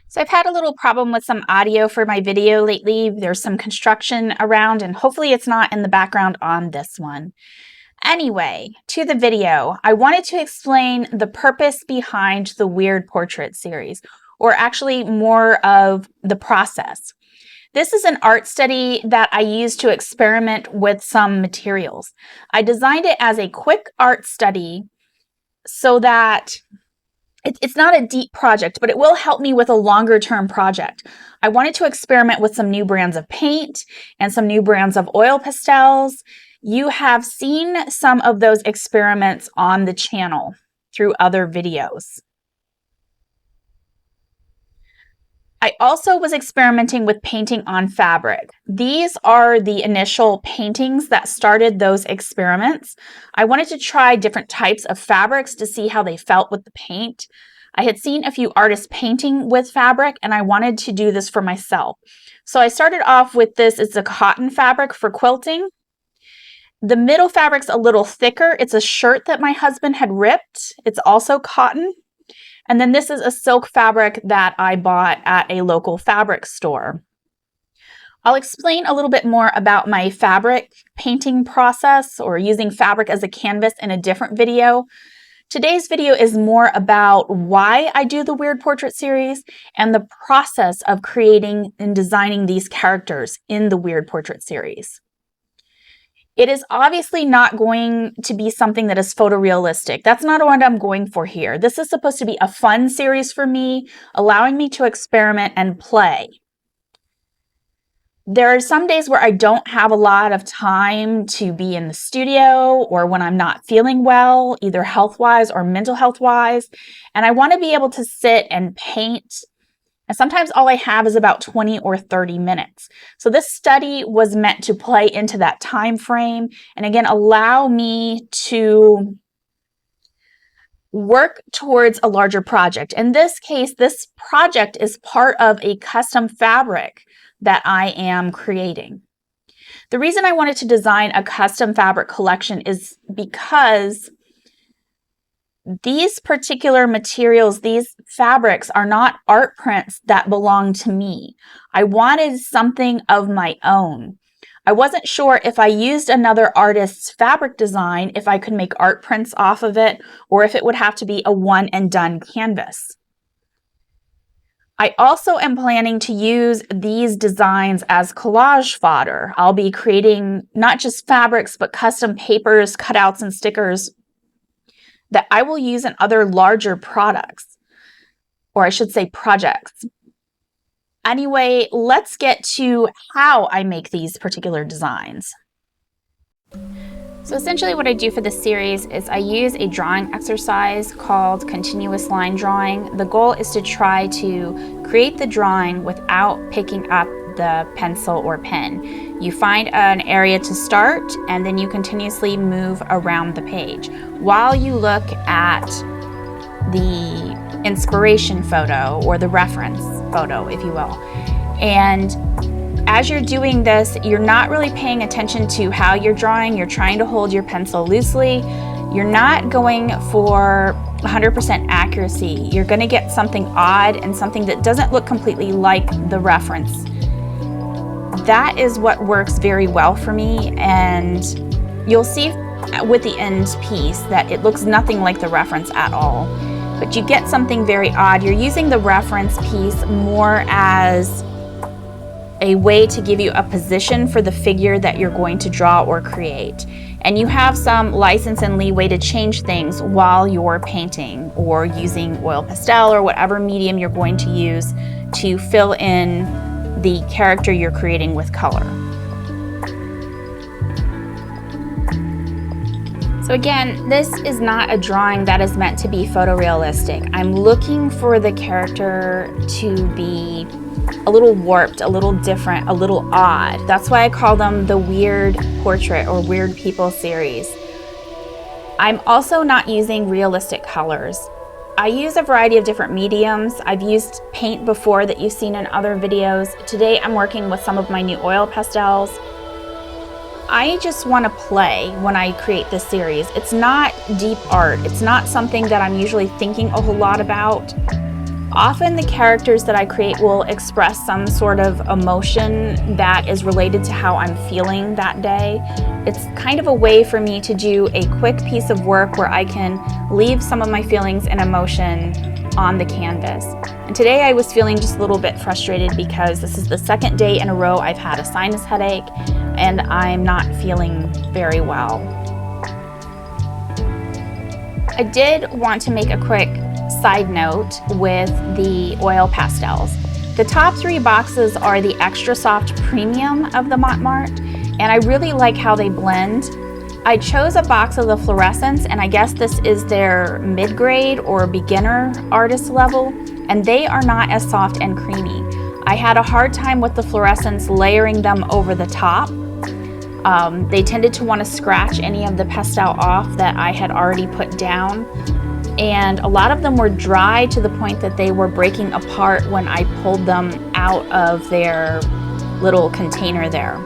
So I've had a little problem with some audio for my video lately. There's some construction around and hopefully it's not in the background on this one. Anyway, to the video, I wanted to explain the purpose behind the Weird Portrait series, or actually more of the process. This is an art study that I used to experiment with some materials. I designed it as a quick art study so that it's not a deep project, but it will help me with a longer term project. I wanted to experiment with some new brands of paint and some new brands of oil pastels. You have seen some of those experiments on the channel through other videos. I also was experimenting with painting on fabric. These are the initial paintings that started those experiments. I wanted to try different types of fabrics to see how they felt with the paint. I had seen a few artists painting with fabric and I wanted to do this for myself. So I started off with this. It's a cotton fabric for quilting. The middle fabric's a little thicker. It's a shirt that my husband had ripped. It's also cotton. And then this is a silk fabric that I bought at a local fabric store. I'll explain a little bit more about my fabric painting process or using fabric as a canvas in a different video. Today's video is more about why I do the Weird Portrait series and the process of creating and designing these characters in the Weird Portrait series. It is obviously not going to be something that is photorealistic. That's not what I'm going for here. This is supposed to be a fun series for me, allowing me to experiment and play. There are some days where I don't have a lot of time to be in the studio or when I'm not feeling well, either health-wise or mental health-wise, and I want to be able to sit and paint. And sometimes all I have is about 20 or 30 minutes. So this study was meant to play into that time frame and again, allow me to work towards a larger project. In this case, this project is part of a custom fabric that I am creating. The reason I wanted to design a custom fabric collection is because these particular materials, these fabrics are not art prints that belong to me. I wanted something of my own. I wasn't sure if I used another artist's fabric design, if I could make art prints off of it, or if it would have to be a one and done canvas. I also am planning to use these designs as collage fodder. I'll be creating not just fabrics, but custom papers, cutouts, and stickers that I will use in other larger products, or I should say projects. Anyway, let's get to how I make these particular designs. So essentially what I do for this series is I use a drawing exercise called continuous line drawing. The goal is to try to create the drawing without picking up the pencil or pen. You find an area to start and then you continuously move around the page while you look at the inspiration photo or the reference photo, if you will. And as you're doing this, you're not really paying attention to how you're drawing. You're trying to hold your pencil loosely. You're not going for 100% accuracy. You're going to get something odd and something that doesn't look completely like the reference. That is what works very well for me, and you'll see with the end piece that it looks nothing like the reference at all. But you get something very odd. You're using the reference piece more as a way to give you a position for the figure that you're going to draw or create. And you have some license and leeway to change things while you're painting or using oil pastel or whatever medium you're going to use to fill in the character you're creating with color. So again, this is not a drawing that is meant to be photorealistic. I'm looking for the character to be a little warped, a little different, a little odd. That's why I call them the Weird Portrait or Weird People series. I'm also not using realistic colors. I use a variety of different mediums. I've used paint before that you've seen in other videos. Today I'm working with some of my new oil pastels. I just want to play when I create this series. It's not deep art. It's not something that I'm usually thinking a whole lot about. Often the characters that I create will express some sort of emotion that is related to how I'm feeling that day. It's kind of a way for me to do a quick piece of work where I can leave some of my feelings and emotion on the canvas. And today I was feeling just a little bit frustrated because this is the second day in a row I've had a sinus headache and I'm not feeling very well. I did want to make a quick side note with the oil pastels. The top 3 boxes are the Extra Soft Premium of the Montmartre, and I really like how they blend. I chose a box of the fluorescents, and I guess this is their mid-grade or beginner artist level, and they are not as soft and creamy. I had a hard time with the fluorescents layering them over the top. They tended to want to scratch any of the pastel off that I had already put down, and a lot of them were dry to the point that they were breaking apart when I pulled them out of their little container there.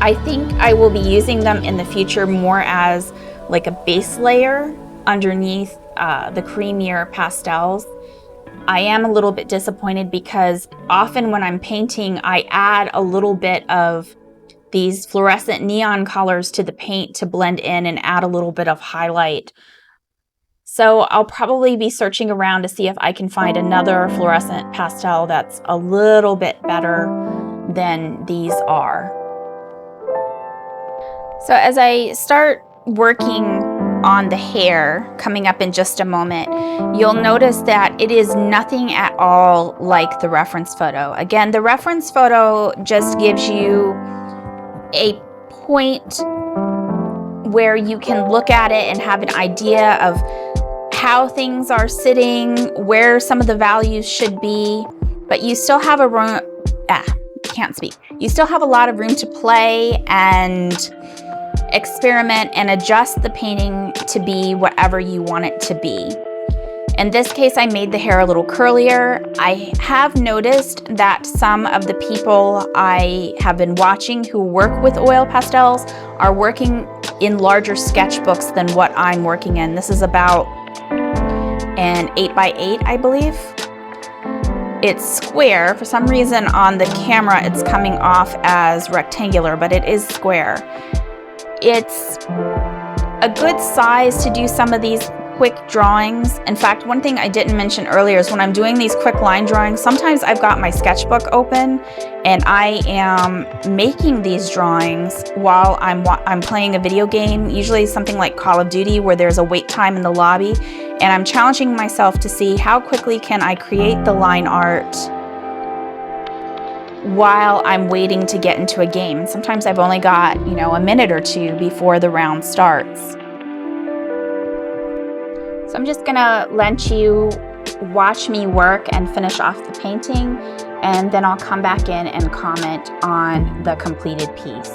I think I will be using them in the future more as like a base layer underneath the creamier pastels. I am a little bit disappointed because often when I'm painting, I add a little bit of these fluorescent neon colors to the paint to blend in and add a little bit of highlight. So I'll probably be searching around to see if I can find another fluorescent pastel that's a little bit better than these are. So as I start working on the hair, coming up in just a moment, you'll notice that it is nothing at all like the reference photo. Again, the reference photo just gives you a point where you can look at it and have an idea of how things are sitting, where some of the values should be, but you still have a room, You still have a lot of room to play and experiment and adjust the painting to be whatever you want it to be. In this case, I made the hair a little curlier. I have noticed that some of the people I have been watching who work with oil pastels are working in larger sketchbooks than what I'm working in. This is about an 8x8, I believe. It's square. For some reason on the camera it's coming off as rectangular, but it is square. It's a good size to do some of these quick drawings. In fact, one thing I didn't mention earlier is when I'm doing these quick line drawings, sometimes I've got my sketchbook open and I am making these drawings while I'm playing a video game, usually something like Call of Duty where there's a wait time in the lobby, and I'm challenging myself to see how quickly can I create the line art while I'm waiting to get into a game. Sometimes I've only got, a minute or two before the round starts. So I'm just gonna let you watch me work and finish off the painting, and then I'll come back in and comment on the completed piece.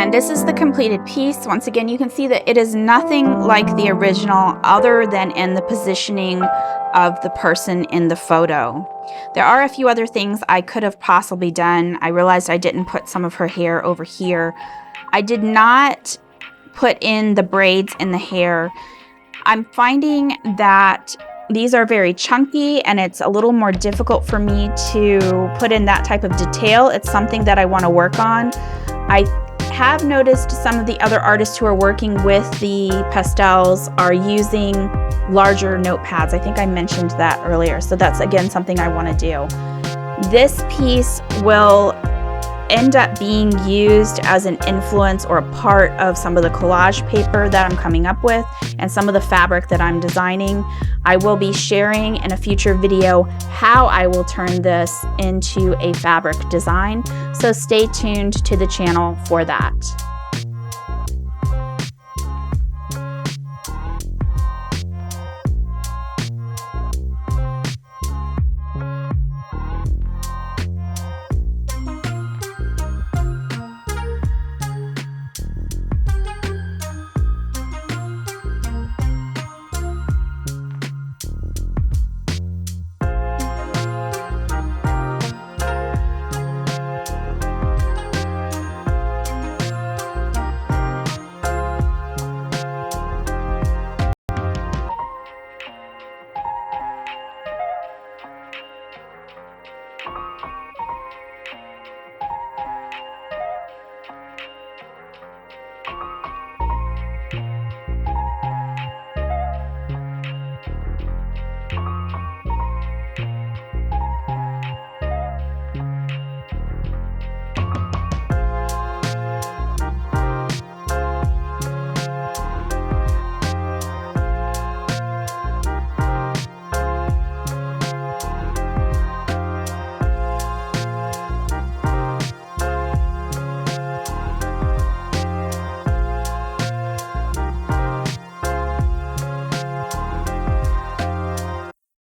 And this is the completed piece. Once again, you can see that it is nothing like the original other than in the positioning of the person in the photo. There are a few other things I could have possibly done. I realized I didn't put some of her hair over here. I did not put in the braids in the hair. I'm finding that these are very chunky and it's a little more difficult for me to put in that type of detail. It's something that I want to work on. I have noticed some of the other artists who are working with the pastels are using larger notepads. I think I mentioned that earlier, so that's again something I want to do. This piece will end up being used as an influence or a part of some of the collage paper that I'm coming up with and some of the fabric that I'm designing. I will be sharing in a future video how I will turn this into a fabric design, so stay tuned to the channel for that.